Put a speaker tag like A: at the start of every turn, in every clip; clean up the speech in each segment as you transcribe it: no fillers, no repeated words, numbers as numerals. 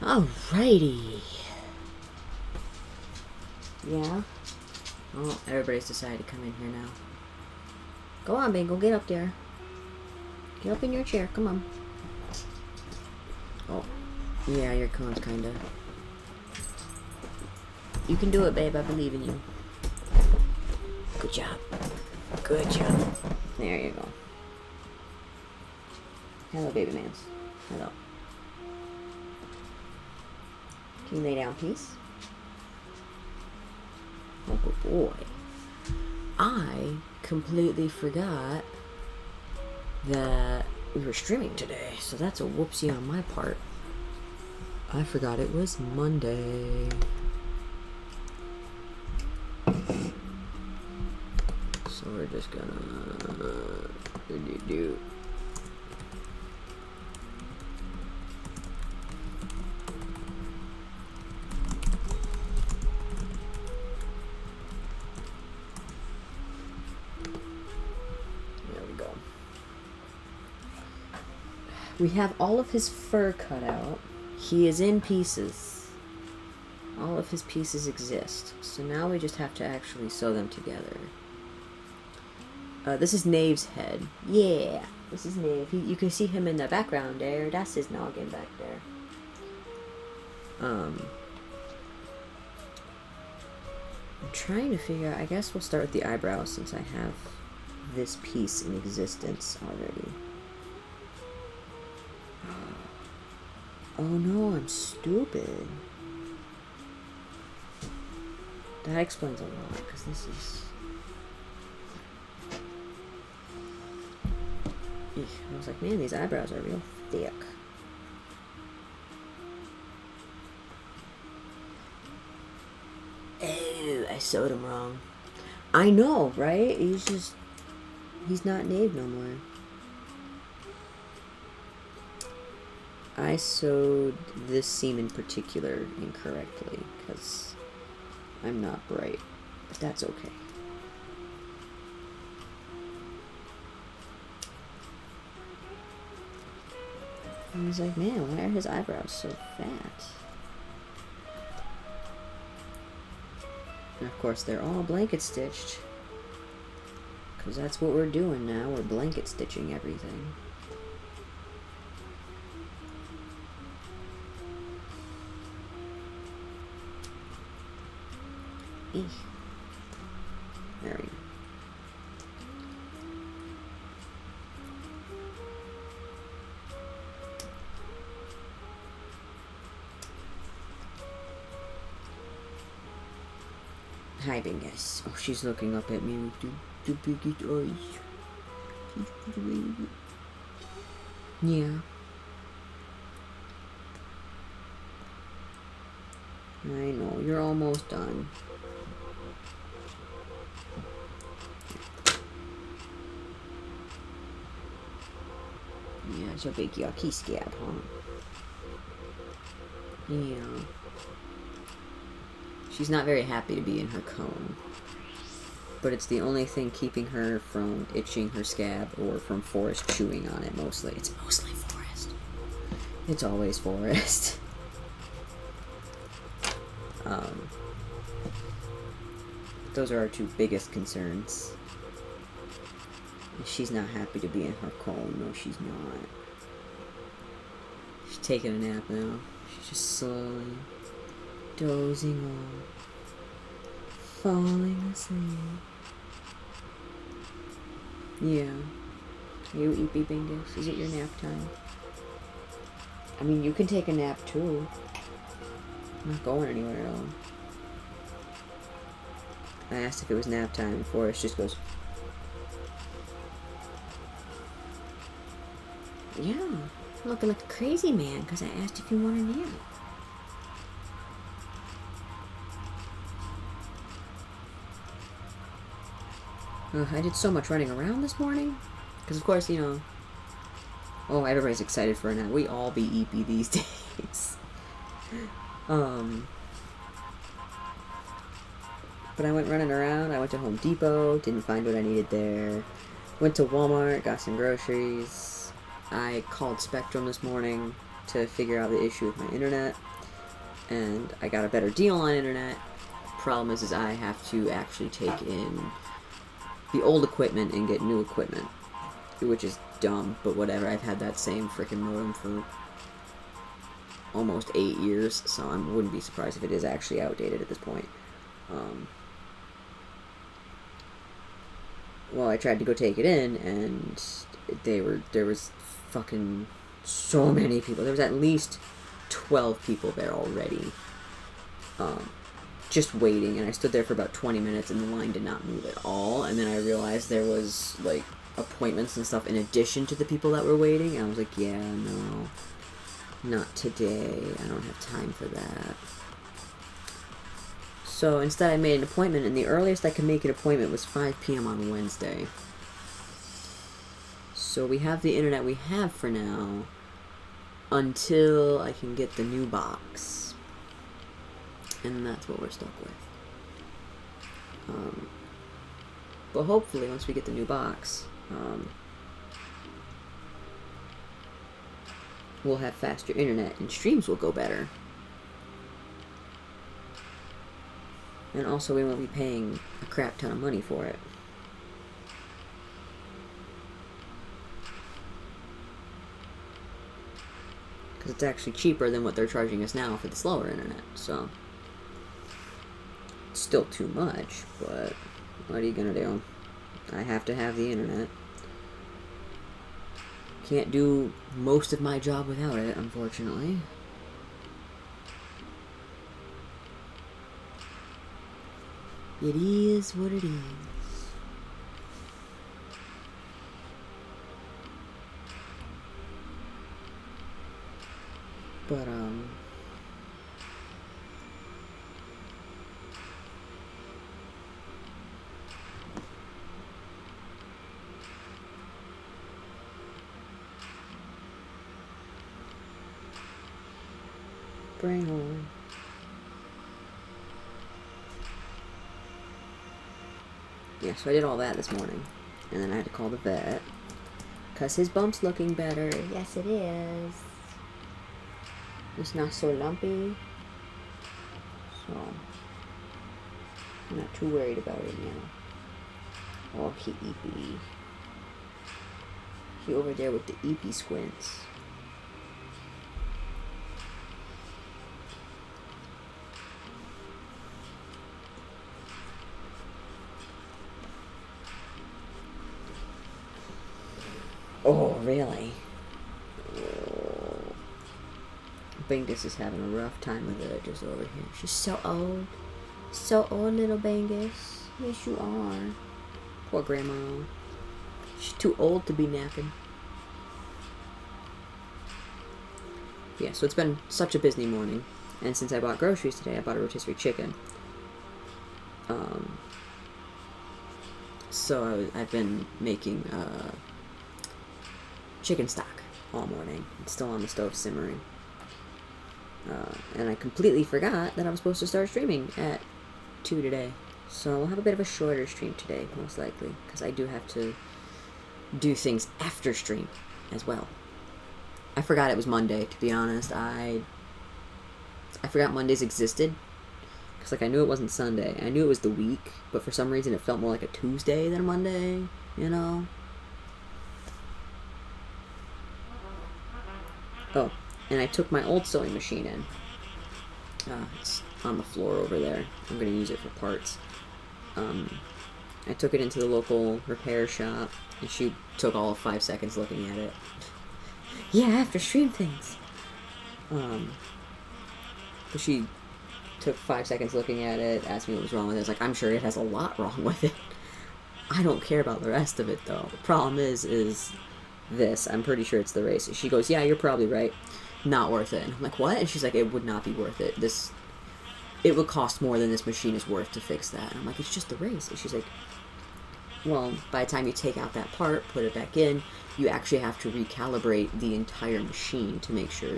A: Alrighty. Yeah? Oh, everybody's decided to come in here now. Go on, babe. Go get up there. Get up in your chair. Come on. Oh. Yeah, your cone's kinda... You can do it, babe. I believe in you. Good job. Good job. There you go. Hello, baby mans. Hello. Can you lay down, please? Oh, good boy. I completely forgot that we were streaming today, so that's a whoopsie on my part. I forgot it was Monday. So we're just gonna do. We have all of his fur cut out. He is in pieces. All of his pieces exist. So now we just have to actually sew them together. This is Nave's head. Yeah, this is Nave. You can see him in the background there. That's his noggin back there. I'm trying to figure out... I guess we'll start with the eyebrows since I have this piece in existence already. Oh no, I'm stupid. That explains a lot, because this is... Eesh, I was like, man, these eyebrows are real thick. Oh, I sewed him wrong. I know, right? He's not Nave no more. I sewed this seam in particular incorrectly because I'm not bright, but that's okay. I was like, man, why are his eyebrows so fat? And of course, they're all blanket stitched because that's what we're doing now. We're blanket stitching everything. Eesh. There we go. Hi, Bingus. Oh, she's looking up at me with the biggest eyes. Yeah. I know, you're almost done. Yeah, it's a big yucky scab, huh? Yeah. She's not very happy to be in her cone. But it's the only thing keeping her from itching her scab or from Forrest chewing on it mostly. It's mostly Forrest. It's always Forrest. Those are our two biggest concerns. She's not happy to be in her cone. No, she's not. She's taking a nap now. She's just slowly dozing off, falling asleep. Yeah. You eepy bingus. Is it your nap time? I mean, you can take a nap too. I'm not going anywhere at all. I asked if it was nap time, and Forrest just goes, yeah, I'm looking like a crazy man because I asked if you want a nap. I did so much running around this morning. Because, of course, you know... Oh, everybody's excited for a nap. We all be eepy these days. But I went running around. I went to Home Depot. Didn't find what I needed there. Went to Walmart. Got some groceries. I called Spectrum this morning to figure out the issue with my internet. and I got a better deal on internet. Problem is I have to actually take in the old equipment and get new equipment, which is dumb, but whatever. I've had that same freaking modem for almost 8 years, so I wouldn't be surprised if it is actually outdated at this point. Well, I tried to go take it in, and there was fucking so many people. There was at least 12 people there already, just waiting, and I stood there for about 20 minutes, and the line did not move at all, and then I realized there was, like, appointments and stuff in addition to the people that were waiting, and I was like, yeah, no, not today. I don't have time for that. So instead I made an appointment, and the earliest I could make an appointment was 5 p.m. on Wednesday. So we have the internet we have for now until I can get the new box. And that's what we're stuck with. But hopefully once we get the new box, we'll have faster internet and streams will go better. And also we won't be paying a crap ton of money for it. Because it's actually cheaper than what they're charging us now for the slower internet, so it's still too much, but what are you gonna do? I have to have the internet. Can't do most of my job without it, unfortunately. It is what it is. But, bring home. Yeah, so I did all that this morning, and then I had to call the vet, because his bump's looking better. Yes, it is. It's not so lumpy, so I'm not too worried about it now. Oh, he eepy. He over there with the eepy squints. Oh, really? Oh. Bangus is having a rough time with it just over here. She's so old. So old, little Bangus. Yes, you are. Poor grandma. She's too old to be napping. Yeah, so it's been such a busy morning. And since I bought groceries today, I bought a rotisserie chicken. So I've been making chicken stock all morning. It's still on the stove simmering. And I completely forgot that I was supposed to start streaming at 2 today. So we'll have a bit of a shorter stream today, most likely. Because I do have to do things after stream as well. I forgot it was Monday, to be honest. I forgot Mondays existed. Because, like, I knew it wasn't Sunday. I knew it was the week. But for some reason it felt more like a Tuesday than a Monday, you know? Oh, and I took my old sewing machine in. It's on the floor over there. I'm going to use it for parts. I took it into the local repair shop, and she took all of 5 seconds looking at it. Yeah, I have to stream things. But she took 5 seconds looking at it, asked me what was wrong with it. I was like, I'm sure it has a lot wrong with it. I don't care about the rest of it, though. The problem is this. I'm pretty sure it's the race. She goes, yeah, you're probably right. Not worth it. And I'm like, what? And she's like, it would not be worth it. It would cost more than this machine is worth to fix that. And I'm like, it's just the race. And she's like, well, by the time you take out that part, put it back in, you actually have to recalibrate the entire machine to make sure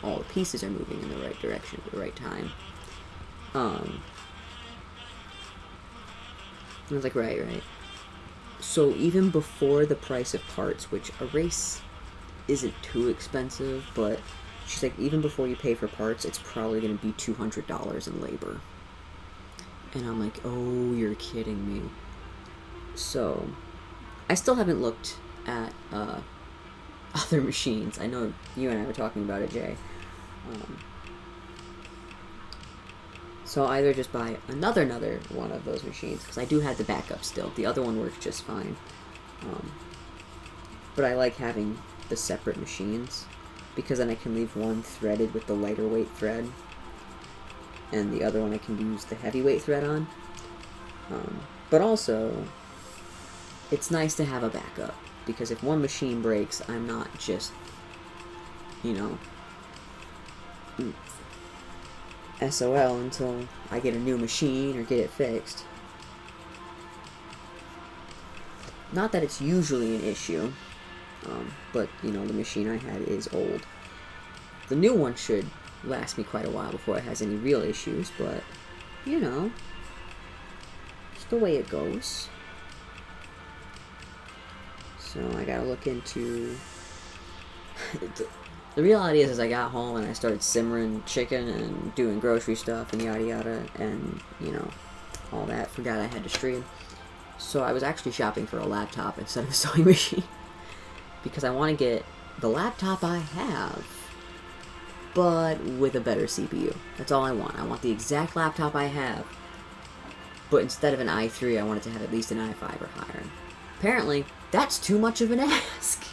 A: all the pieces are moving in the right direction at the right time. I was like, right. So even before the price of parts, which a race isn't too expensive, but She's like, even before you pay for parts, it's probably going to be $200 in labor. And I'm like, oh, you're kidding me. So, I still haven't looked at other machines. I know you and I were talking about it, Jay. So I'll either just buy another one of those machines, because I do have the backup still. The other one works just fine. But I like having the separate machines, because then I can leave one threaded with the lighter weight thread, and the other one I can use the heavyweight thread on. But also, it's nice to have a backup, because if one machine breaks, I'm not just, you know, SOL until I get a new machine or get it fixed. Not that it's usually an issue, but, you know, the machine I had is old. The new one should last me quite a while before it has any real issues, but, you know, it's the way it goes. So I gotta look into... The reality is I got home and I started simmering chicken and doing grocery stuff and yada yada, and, you know, all that. Forgot I had to stream. So I was actually shopping for a laptop instead of a sewing machine, because I want to get the laptop I have, but with a better CPU. That's all I want. I want the exact laptop I have, but instead of an i3, I want it to have at least an i5 or higher. Apparently, that's too much of an ask.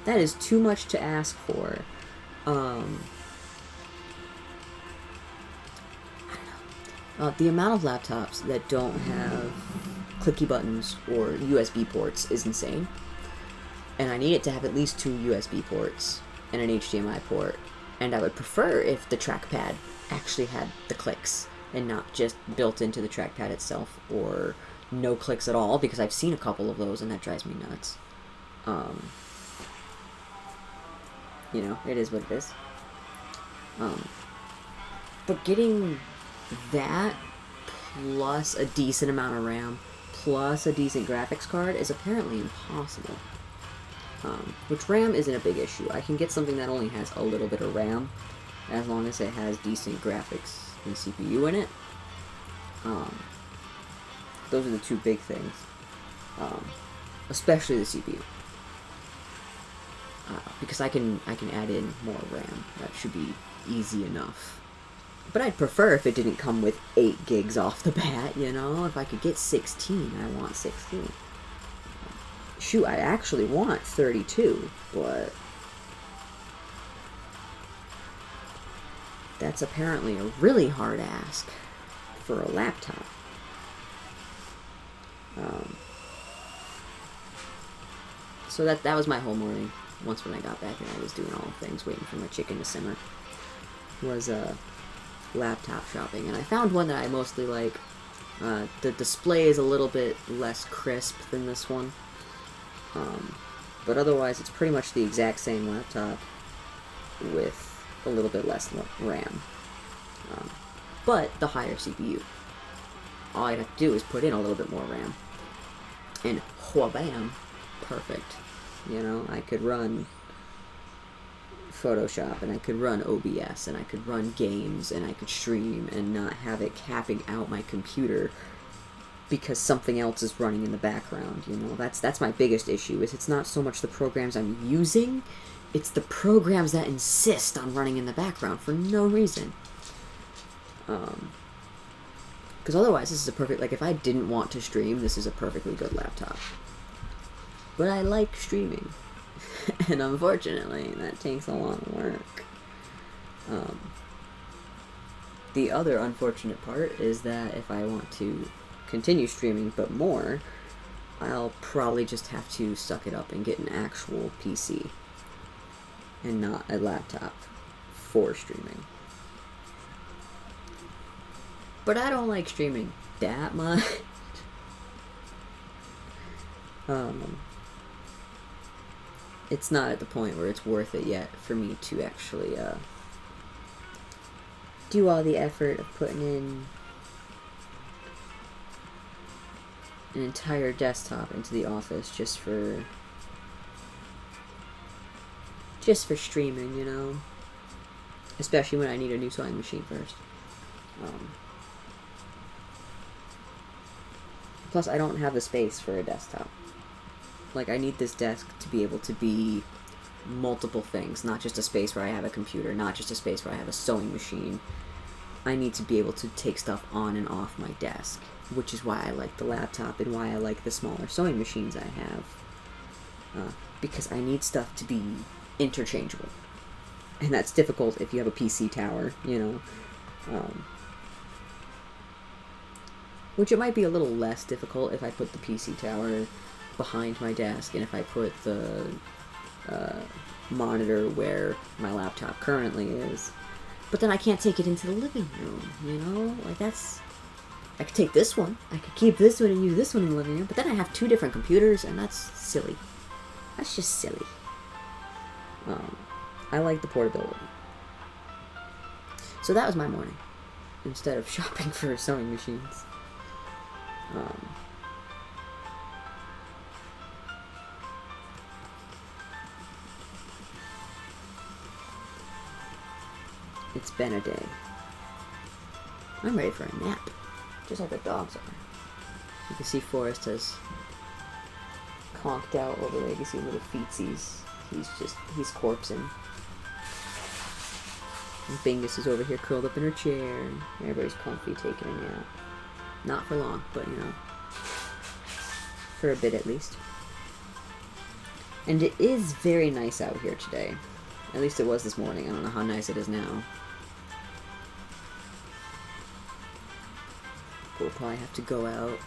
A: That is too much to ask for. I don't know. The amount of laptops that don't have clicky buttons or USB ports is insane. And I need it to have at least 2 USB ports and an HDMI port. And I would prefer if the trackpad actually had the clicks and not just built into the trackpad itself, or no clicks at all, because I've seen a couple of those and that drives me nuts. You know, it is what it is. But getting that plus a decent amount of RAM plus a decent graphics card is apparently impossible. Which RAM isn't a big issue. I can get something that only has a little bit of RAM, as long as it has decent graphics and CPU in it. Those are the two big things. Especially the CPU. Because I can add in more RAM. That should be easy enough. But I'd prefer if it didn't come with 8 gigs off the bat, you know? If I could get 16, I want 16. Shoot, I actually want 32, but that's apparently a really hard ask for a laptop. So that was my whole morning. Once when I got back and I was doing all the things, waiting for my chicken to simmer, was laptop shopping. And I found one that I mostly like. The display is a little bit less crisp than this one. But otherwise it's pretty much the exact same laptop with a little bit less RAM. But the higher CPU. All I'd have to do is put in a little bit more RAM. And wha-bam, perfect. You know, I could run Photoshop, and I could run OBS, and I could run games, and I could stream, and not have it capping out my computer because something else is running in the background, you know? That's my biggest issue, is it's not so much the programs I'm using, it's the programs that insist on running in the background for no reason. Because otherwise, this is a perfect, like, if I didn't want to stream, this is a perfectly good laptop. But I like streaming. And unfortunately, that takes a lot of work. The other unfortunate part is that if I want to continue streaming, but more, I'll probably just have to suck it up and get an actual PC. And not a laptop for streaming. But I don't like streaming that much. It's not at the point where it's worth it yet for me to actually do all the effort of putting in an entire desktop into the office just for streaming, you know. especially when I need a new sewing machine first. Plus, I don't have the space for a desktop. Like, I need this desk to be able to be multiple things, not just a space where I have a computer, not just a space where I have a sewing machine. I need to be able to take stuff on and off my desk, which is why I like the laptop and why I like the smaller sewing machines I have. Because I need stuff to be interchangeable. And that's difficult if you have a PC tower, you know. Which it might be a little less difficult if I put the PC tower behind my desk and if I put the monitor where my laptop currently is. But then I can't take it into the living room, you know? Like, that's... I could take this one, I could keep this one and use this one in the living room, but then I have two different computers, and that's silly. That's just silly. I like the portability. So that was my morning, instead of shopping for sewing machines. It's been a day. I'm ready for a nap, just like the dogs are. You can see Forrest has conked out over there. You can see little feetsies. He's corpsing. And Bingus is over here curled up in her chair, and everybody's comfy taking a nap. Not for long, but you know, for a bit at least. And it is very nice out here today. At least it was this morning. I don't know how nice it is now. We'll probably have to go out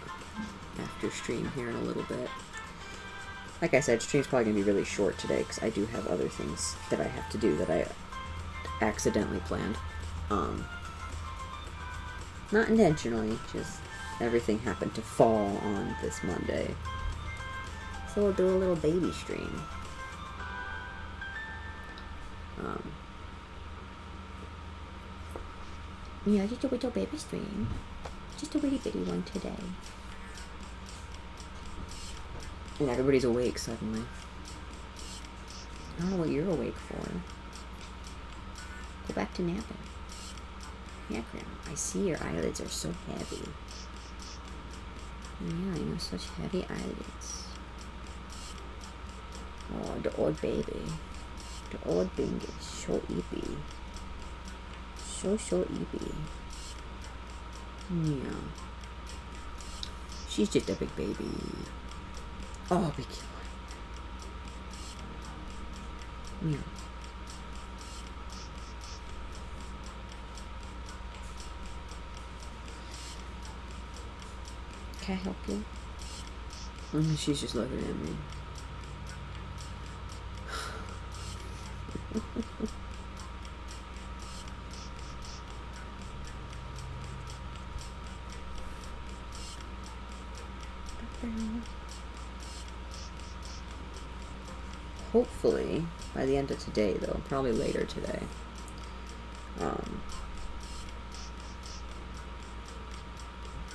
A: after stream here in a little bit. Like I said, stream's probably going to be really short today because I do have other things that I have to do that I accidentally planned. Not intentionally, just everything happened to fall on this Monday. So we'll do a little baby stream. Yeah, just a little baby stream. Just a witty bitty one today. And everybody's awake suddenly. I don't know what you're awake for. Go back to napping. Yeah, Grandma, I see your eyelids are so heavy. Yeah, I know, such heavy eyelids. Oh, the old baby. The old thing is so eepy. So eepy. Yeah. She's just a big baby. Oh, be cute. Yeah. Can I help you? She's just looking at me. Hopefully, by the end of today, though, probably later today,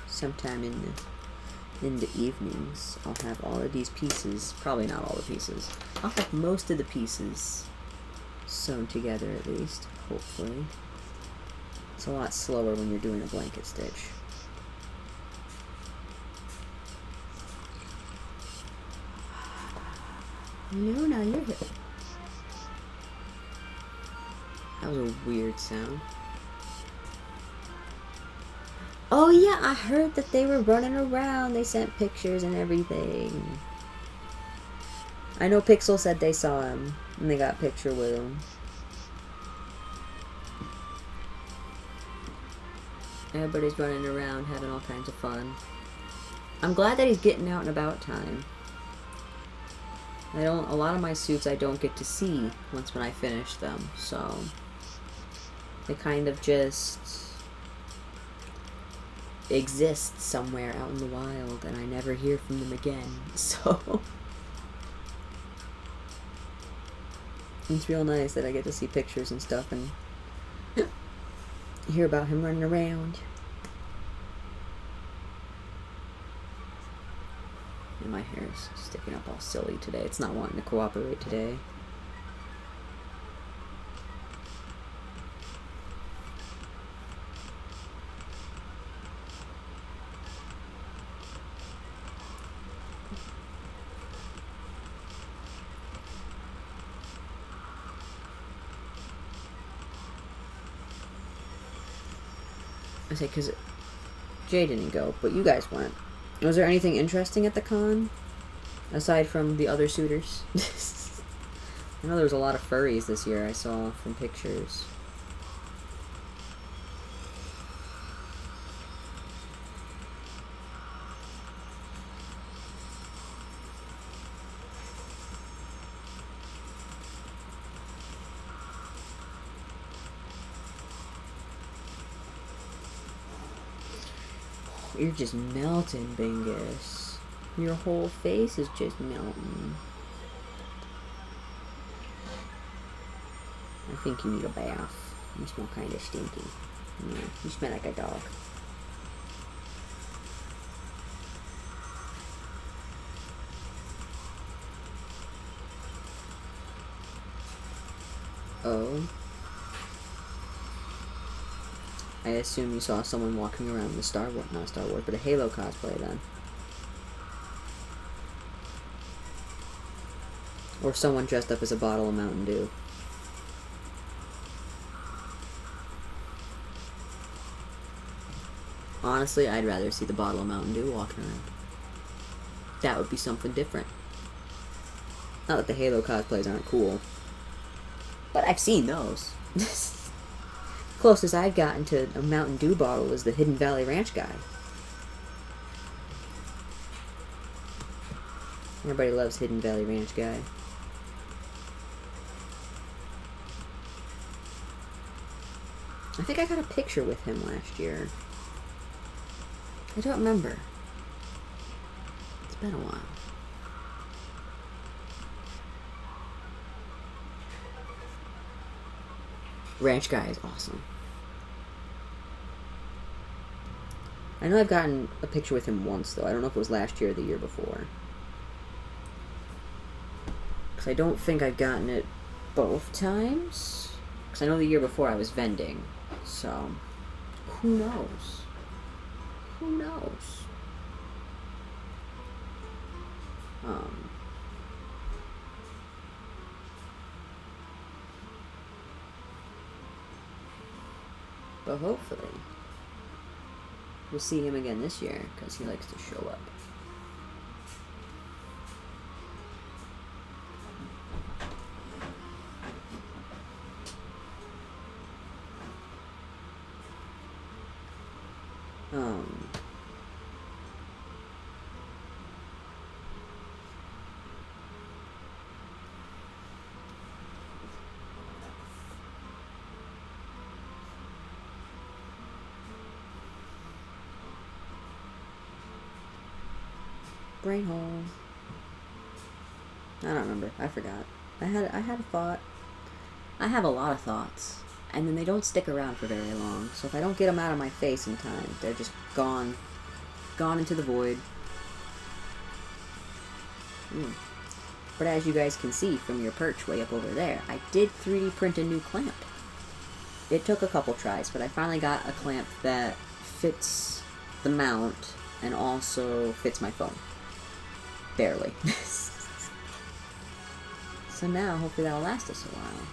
A: sometime in the evenings, I'll have all of these pieces, probably not all the pieces, I'll have most of the pieces sewn together at least, hopefully. It's a lot slower when you're doing a blanket stitch. Luna, you're here. That was a weird sound. Oh yeah, I heard that they were running around. They sent pictures and everything. I know Pixel said they saw him and they got a picture with him. Everybody's running around having all kinds of fun. I'm glad that he's getting out and about time. A lot of my suits I don't get to see when I finish them, so they kind of just exist somewhere out in the wild and I never hear from them again, so it's real nice that I get to see pictures and stuff and hear about him running around. And my hair is sticking up all silly today. It's not wanting to cooperate today. I say because Jay didn't go, but you guys went. Was there anything interesting at the con? Aside from the other suitors? I know there was a lot of furries this year, I saw from pictures. You're just melting, Bingus. Your whole face is just melting. I think you need a bath. You smell kind of stinky. Yeah, you smell like a dog. Oh. I assume you saw someone walking around in the not Star Wars, but a Halo cosplay then. Or someone dressed up as a bottle of Mountain Dew. Honestly, I'd rather see the bottle of Mountain Dew walking around. That would be something different. Not that the Halo cosplays aren't cool. But I've seen those. Closest I've gotten to a Mountain Dew bottle is the Hidden Valley Ranch guy. Everybody loves Hidden Valley Ranch guy. I think I got a picture with him last year. I don't remember. It's been a while. Ranch guy is awesome. I know I've gotten a picture with him once, though. I don't know if it was last year or the year before. Because I don't think I've gotten it both times. Because I know the year before I was vending. So, who knows? Who knows? But hopefully, we'll see him again this year, because he likes to show up. Brain hole. I don't remember. I forgot. I had a thought. I have a lot of thoughts, and then they don't stick around for very long. So if I don't get them out of my face in time, they're just gone into the void. But as you guys can see from your perch way up over there, I did 3D print a new clamp. It took a couple tries, but I finally got a clamp that fits the mount and also fits my phone. Barely. So now, hopefully that'll last us a while.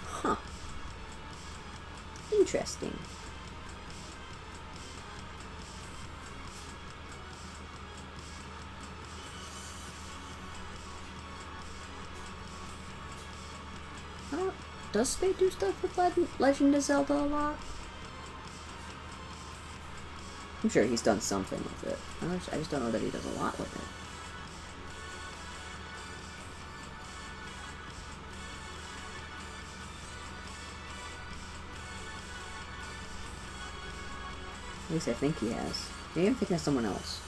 A: Huh. Interesting. Does Spade do stuff with Legend of Zelda a lot? I'm sure he's done something with it. I just don't know that he does a lot with it. At least I think he has. Maybe I'm thinking of someone else.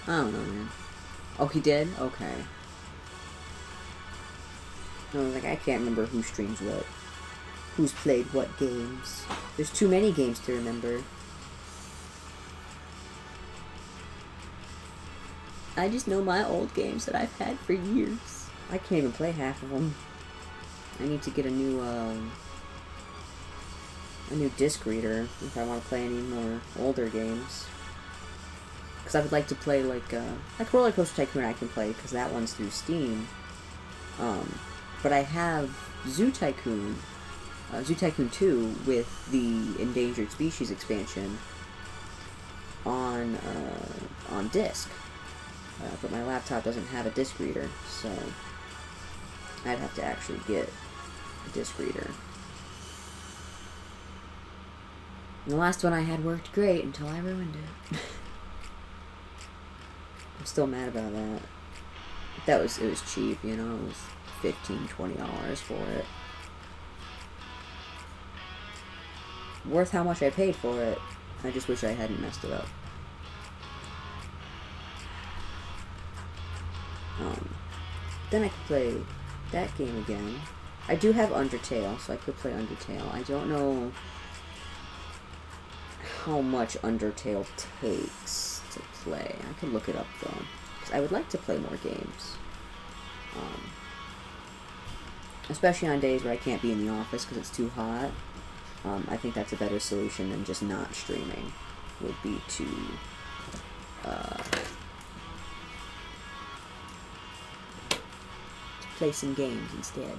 A: I don't know, man. Oh, he did? Okay. No, like, I can't remember who streams what. Who's played what games. There's too many games to remember. I just know my old games that I've had for years. I can't even play half of them. I need to get a new disc reader if I want to play any more older games. Because I would like to play like Roller Coaster Tycoon I can play because that one's through Steam. but I have Zoo Tycoon 2 with the Endangered Species expansion on disc. But my laptop doesn't have a disc reader, so I'd have to actually get a disc reader. And the last one I had worked great until I ruined it. I'm still mad about that. It was cheap, you know, it was $15-20 for it. Worth how much I paid for it. I just wish I hadn't messed it up. Then I could play that game again. I do have Undertale, so I could play Undertale. I don't know how much Undertale takes to play. I could look it up, though. Because I would like to play more games. Especially on days where I can't be in the office because it's too hot. I think that's a better solution than just not streaming. Would be to play some games instead.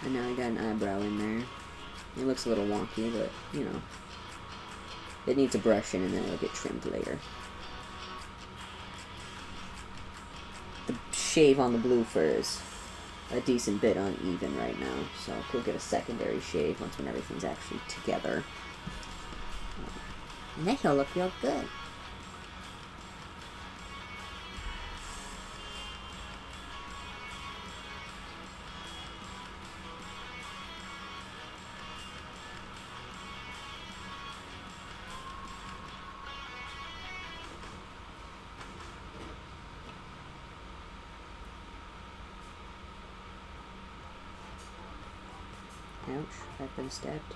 A: And now I got an eyebrow in there. It looks a little wonky, but, you know, it needs a brushing and then it'll get trimmed later. The shave on the blue fur is a decent bit uneven right now, so we'll get a secondary shave when everything's actually together. And then he'll look real good. Ouch, I've been stabbed.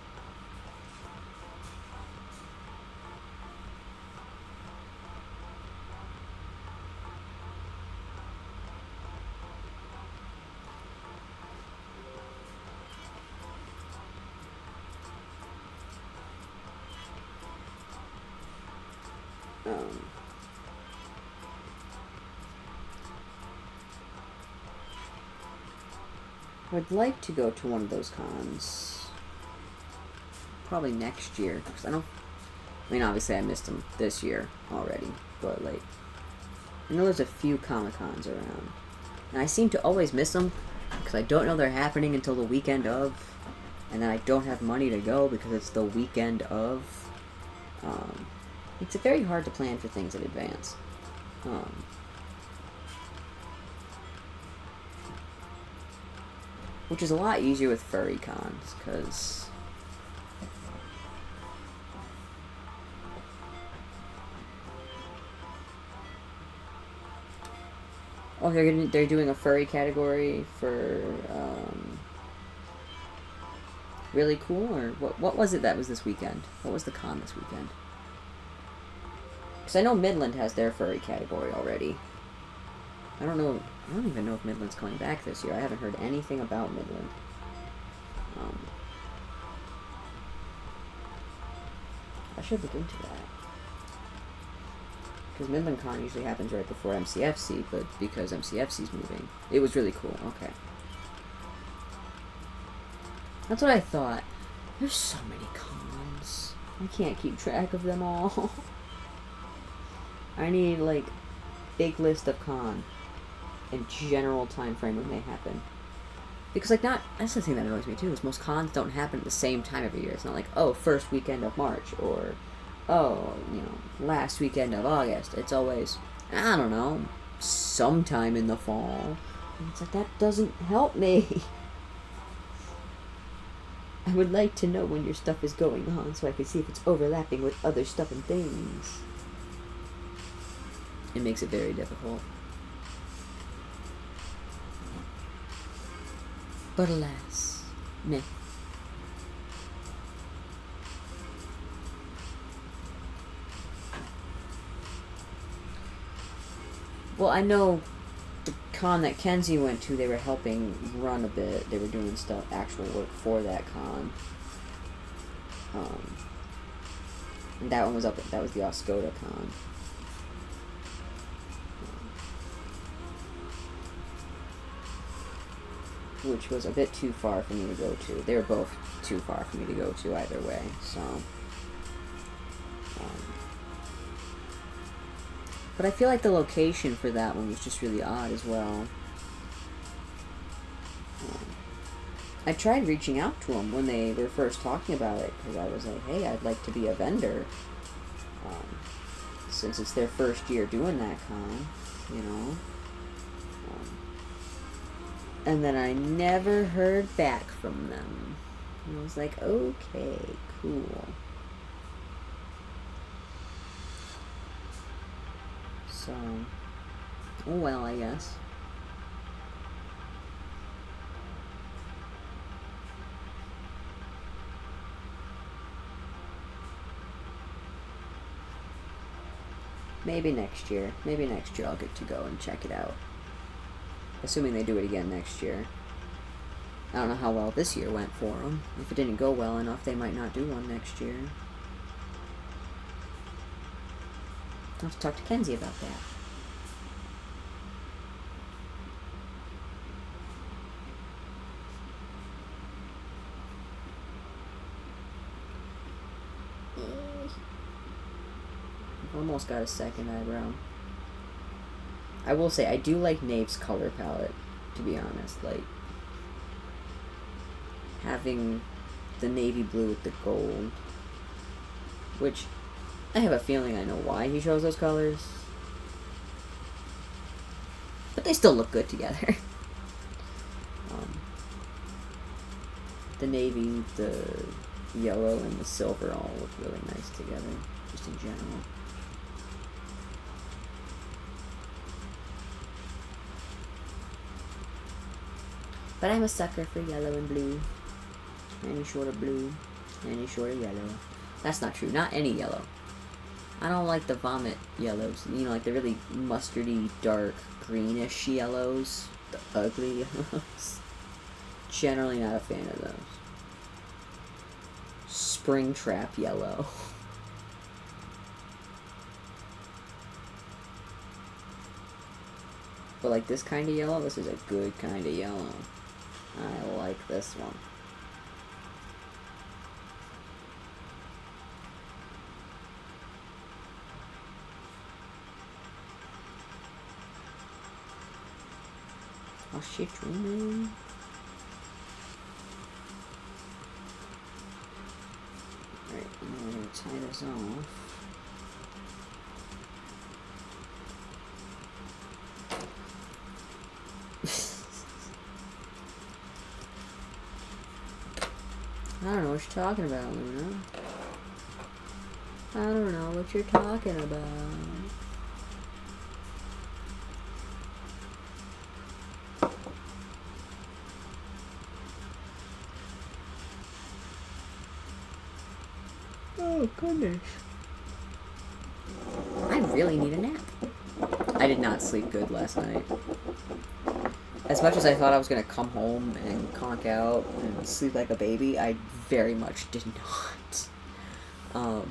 A: I would like to go to one of those cons. Probably next year. Because I mean, obviously I missed them this year already. But, like, I know there's a few Comic-Cons around. And I seem to always miss them. Because I don't know they're happening until the weekend of. And then I don't have money to go because it's the weekend of. It's very hard to plan for things in advance. Which is a lot easier with furry cons, because oh, they're doing a furry category for really cool, or what was it that was this weekend? What was the con this weekend? Because I know Midland has their furry category already. I don't even know if Midland's coming back this year. I haven't heard anything about Midland. I should look into that. Because Midland Con usually happens right before MCFC, but because MCFC's moving. It was really cool. Okay. That's what I thought. There's so many cons. I can't keep track of them all. I need, like, big list of con and general time frame when they happen. Because, like, that's the thing that annoys me, too, is most cons don't happen at the same time every year. It's not like, oh, first weekend of March, or, oh, you know, last weekend of August. It's always, I don't know, sometime in the fall. And it's like, that doesn't help me. I would like to know when your stuff is going on so I can see if it's overlapping with other stuff and things. It makes it very difficult. But alas, meh. Well, I know the con that Kenzie went to, they were helping run a bit. They were doing stuff, actual work for that con. And that one was that was the Oscoda con. Which was a bit too far for me to go to. They were both too far for me to go to either way, so. But I feel like the location for that one was just really odd as well. I tried reaching out to them when they were first talking about it, because I was like, hey, I'd like to be a vendor. Since it's their first year doing that con, you know. And then I never heard back from them. And I was like, okay, cool. So, oh well, I guess. Maybe next year. Maybe next year I'll get to go and check it out. Assuming they do it again next year. I don't know how well this year went for them. If it didn't go well enough, they might not do one next year. I'll have to talk to Kenzie about that. Almost got a second eyebrow. I will say, I do like Nave's color palette, to be honest. Like, having the navy blue with the gold. Which, I have a feeling I know why he chose those colors. But they still look good together. The navy, the yellow, and the silver all look really nice together, just in general. But I'm a sucker for yellow and blue. Any short of blue, any short of yellow. That's not true. Not any yellow. I don't like the vomit yellows. You know, like the really mustardy, dark, greenish yellows. The ugly yellows. Generally not a fan of those. Springtrap yellow. But like this kind of yellow, this is a good kind of yellow. I like this one. Oh shit, dreaming. Alright, I'm gonna tie this off. I don't know what you're talking about, Luna. I don't know what you're talking about. Oh, goodness. I really need a nap. I did not sleep good last night. As much as I thought I was going to come home and conk out and sleep like a baby, I very much did not.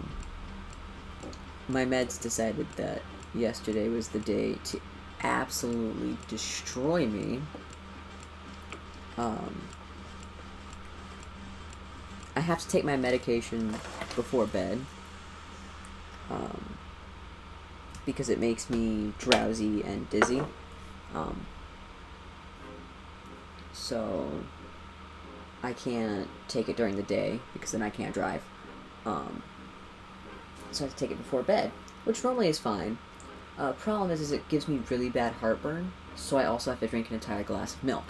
A: My meds decided that yesterday was the day to absolutely destroy me. I have to take my medication before bed. Because it makes me drowsy and dizzy. So I can't take it during the day because then I can't drive. So I have to take it before bed, which normally is fine. Problem is it gives me really bad heartburn, so I also have to drink an entire glass of milk.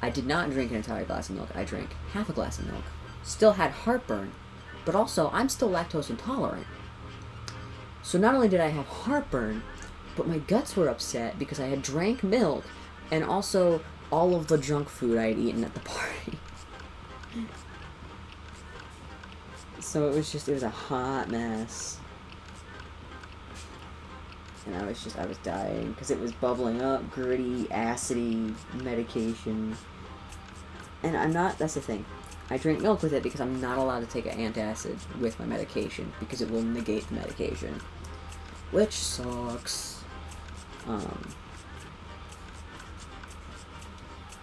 A: I did not drink an entire glass of milk. I drank half a glass of milk. Still had heartburn, but also I'm still lactose intolerant. So not only did I have heartburn, but my guts were upset because I had drank milk and also all of the junk food I had eaten at the party. So it was a hot mess. and I was dying because it was bubbling up, gritty, acidy medication. And that's the thing. I drink milk with it because I'm not allowed to take an antacid with my medication because it will negate the medication. Which sucks.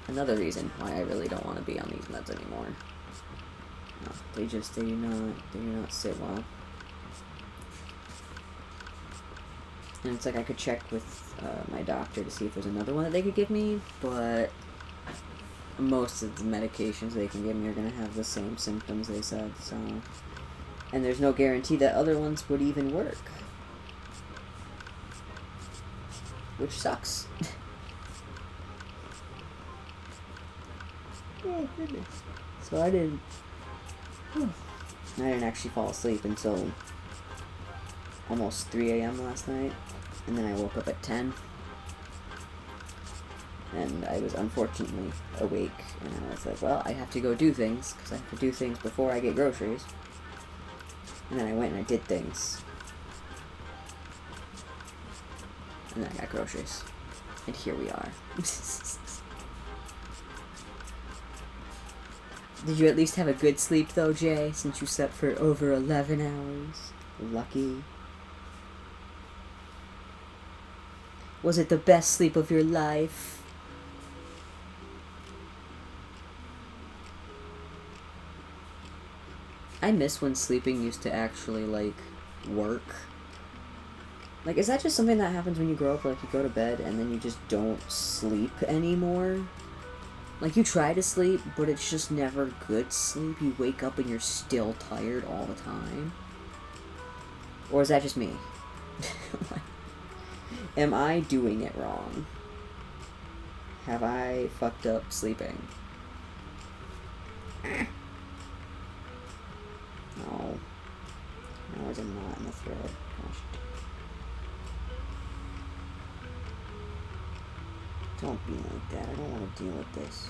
A: Another reason why I really don't want to be on these meds anymore. No, they do not sit well. And it's like I could check with my doctor to see if there's another one that they could give me, but most of the medications they can give me are going to have the same symptoms, they said, so... And there's no guarantee that other ones would even work. Which sucks. Oh, goodness. So I didn't actually fall asleep until almost 3 a.m. last night, and then I woke up at 10. And I was unfortunately awake, and I was like, well, I have to go do things, because I have to do things before I get groceries. And then I went and I did things. And then I got groceries. And here we are. Did you at least have a good sleep, though, Jay, since you slept for over 11 hours? Lucky. Was it the best sleep of your life? I miss when sleeping used to actually, like, work. Like, is that just something that happens when you grow up? Like, you go to bed and then you just don't sleep anymore? Like, you try to sleep, but it's just never good sleep. You wake up and you're still tired all the time. Or is that just me? Am I doing it wrong? Have I fucked up sleeping? No. No, there's a knot in the thread. Gosh. Don't be like that. I don't want to deal with this.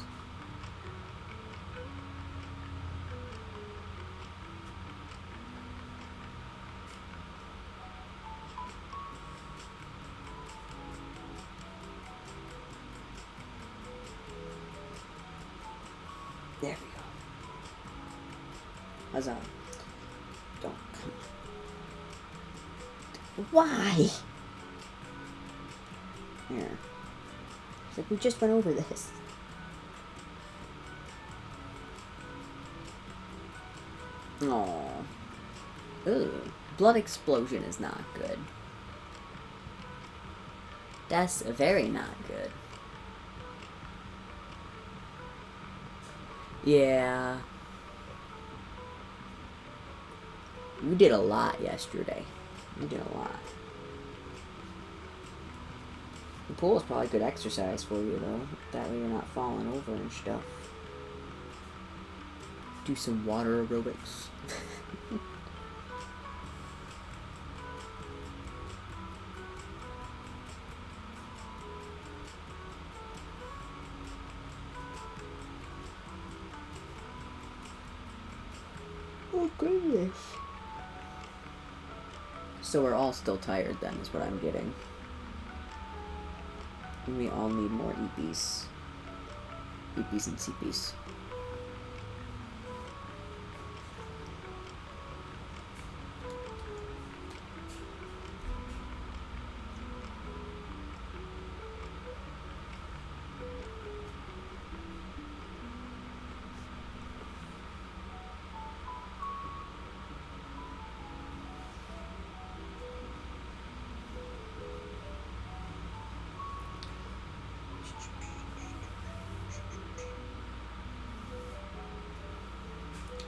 A: There we go. Huzzah. Don't come. Why? Here. It's like we just went over this. Aww. Ooh. Blood explosion is not good. That's very not good. Yeah. You did a lot yesterday. You did a lot. The pool is probably good exercise for you, though. That way you're not falling over and stuff. Do some water aerobics. Oh, goodness. So we're all still tired, then, is what I'm getting. And we all need more EPs. EPs and CPs.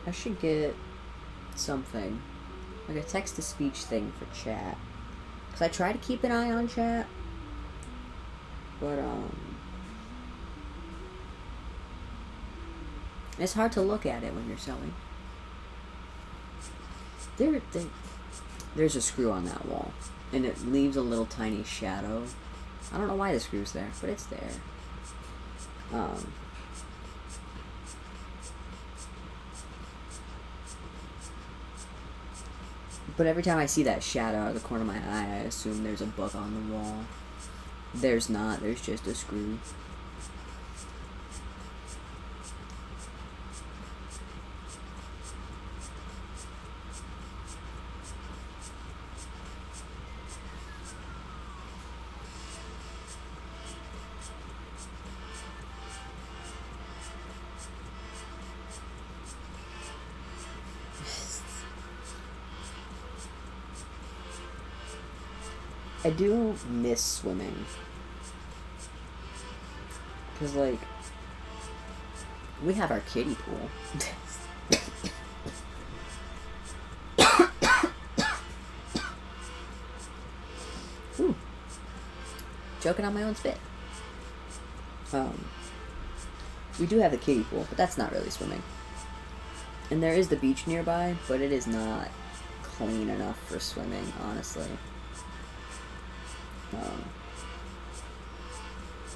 A: I should get something, like a text-to-speech thing for chat. Because I try to keep an eye on chat, but, it's hard to look at it when you're sewing. There's a screw on that wall, and it leaves a little tiny shadow. I don't know why the screw's there, but it's there. But every time I see that shadow out of the corner of my eye, I assume there's a bug on the wall. There's not. There's just a screw. I do miss swimming. Because, like, we have our kiddie pool. Ooh. Choking on my own spit. We do have the kiddie pool, but that's not really swimming. And there is the beach nearby, but it is not clean enough for swimming, honestly.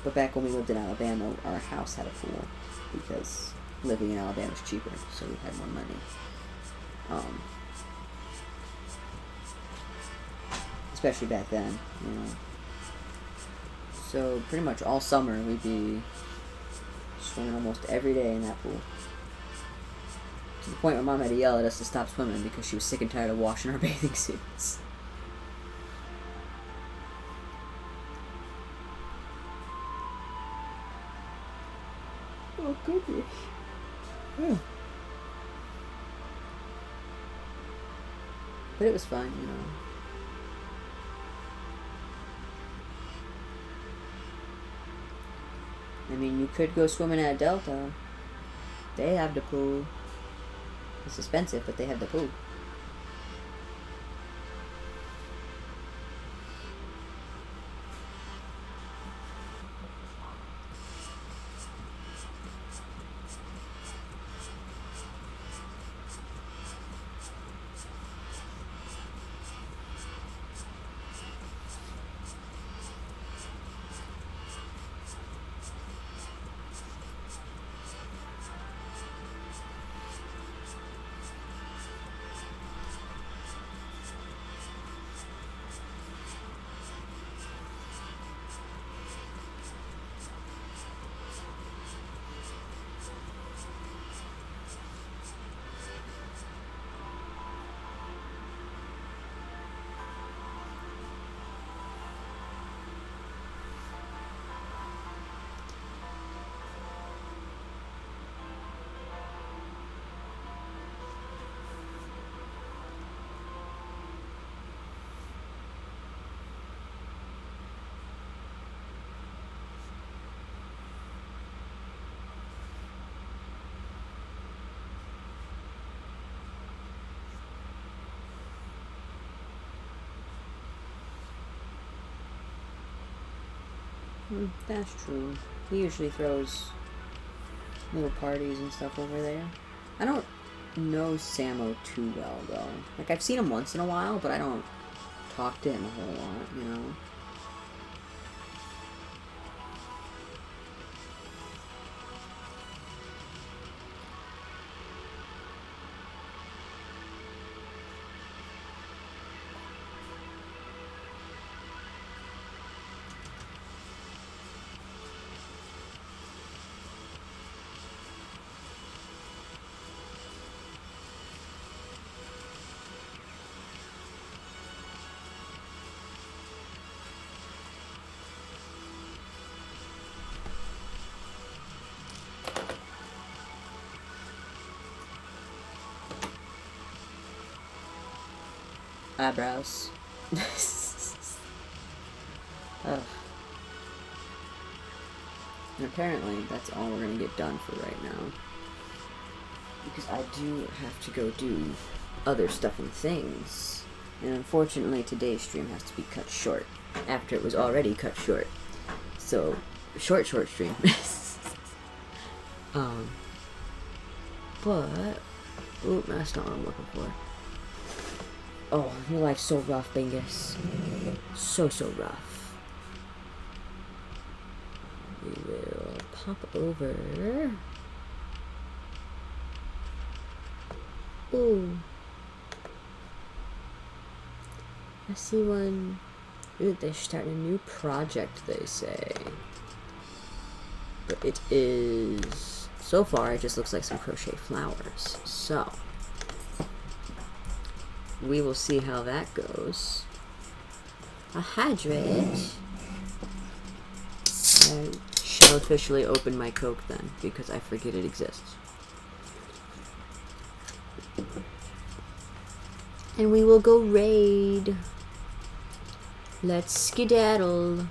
A: But back when we lived in Alabama, our house had a pool because living in Alabama is cheaper, so we had more money. Especially back then, you know. So pretty much all summer we'd be swimming almost every day in that pool. To the point where Mom had to yell at us to stop swimming because she was sick and tired of washing our bathing suits. Oh, goodness. Yeah. But it was fun, you know. I mean, you could go swimming at Delta. They have the pool. It's expensive, but they have the pool. That's true. He usually throws little parties and stuff over there. I don't know Samo too well, though. Like, I've seen him once in a while, but I don't talk to him a whole lot, you know? Eyebrows. Ugh. And apparently that's all we're gonna get done for right now. Because I do have to go do other stuff and things. And unfortunately today's stream has to be cut short. After it was already cut short. So, short stream. But... Oop, that's not what I'm looking for. Oh, your life's so rough, Bingus. So rough. We will pop over. Ooh. I see one. Ooh, they're starting a new project, they say. But it is... So far, it just looks like some crochet flowers. So, we will see how that goes. A hydrate. I shall officially open my Coke then, because I forget it exists. And we will go raid. Let's skedaddle.